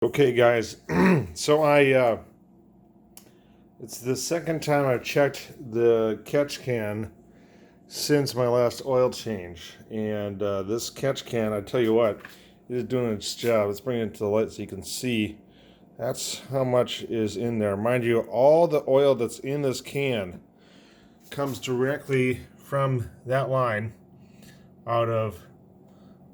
Okay, guys. So it's the second time I've checked the catch can since my last oil change, and this catch can, I tell you what, is doing its job. Let's bring it to the light so you can see. That's how much is in there. Mind you, all the oil that's in this can comes directly from that line out of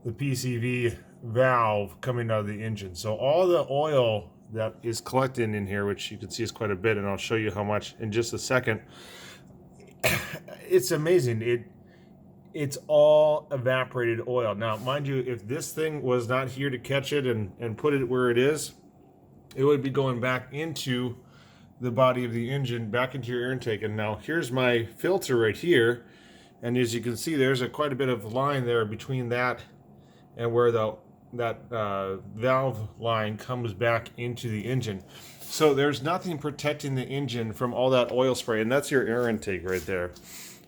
the PCV valve coming out of the engine. So all the oil that is collected in here, which you can see is quite a bit, and I'll show you how much in just a second. It's amazing. It's all evaporated oil. Now, mind you, if this thing was not here to catch it and put it where it is, it would be going back into the body of the engine, back into your air intake. And now here's my filter right here. And as you can see, there's quite a bit of line there between that and where that valve line comes back into the engine. So there's nothing protecting the engine from all that oil spray, and that's your air intake right there.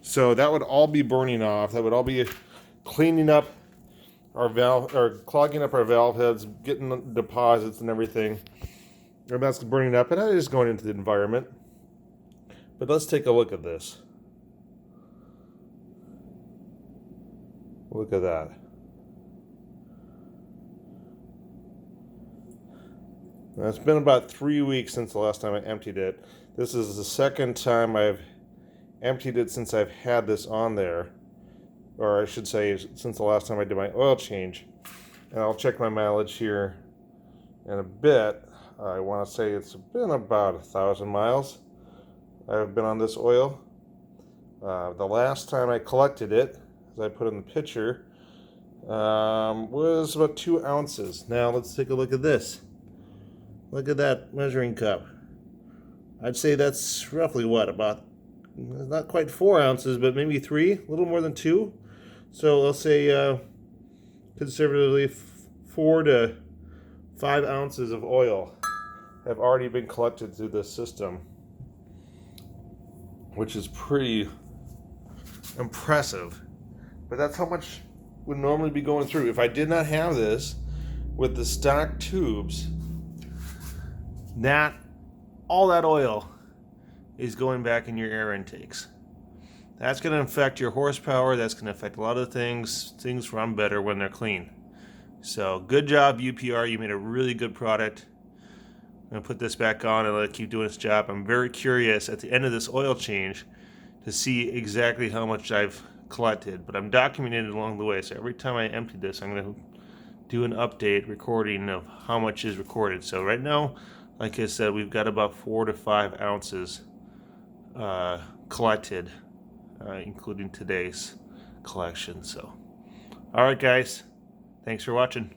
So that would all be burning off. That would all be cleaning up our valve, or clogging up our valve heads, getting deposits and everything. And that's burning up, and that is going into the environment. But let's take a look at this. Look at that. Now, it's been about 3 weeks since the last time I emptied it. This is the second time I've emptied it since I've had this on there. Or I should say, since the last time I did my oil change. And I'll check my mileage here in a bit. I want to say it's been about 1,000 miles I've been on this oil. The last time I collected it, as I put in the picture, was about 2 ounces. Now let's take a look at this. Look at that measuring cup. I'd say that's roughly what, about, not quite 4 ounces, but maybe 3, a little more than 2. So let's say conservatively 4 to 5 ounces of oil have already been collected through this system, which is pretty impressive. But that's how much would normally be going through. If I did not have this with the stock tubes, all that oil is going back in your air intakes. That's going to affect your horsepower. That's going to affect a lot of things. Things run better when they're clean. So good job, UPR. You made a really good product. I'm going to put this back on and let it keep doing its job. I'm very curious at the end of this oil change to see exactly how much I've collected, but I'm documenting it along the way. So every time I empty this, I'm going to do an update recording of how much is recorded. So right now, like I said, we've got about 4 to 5 ounces collected, including today's collection. So, all right, guys, thanks for watching.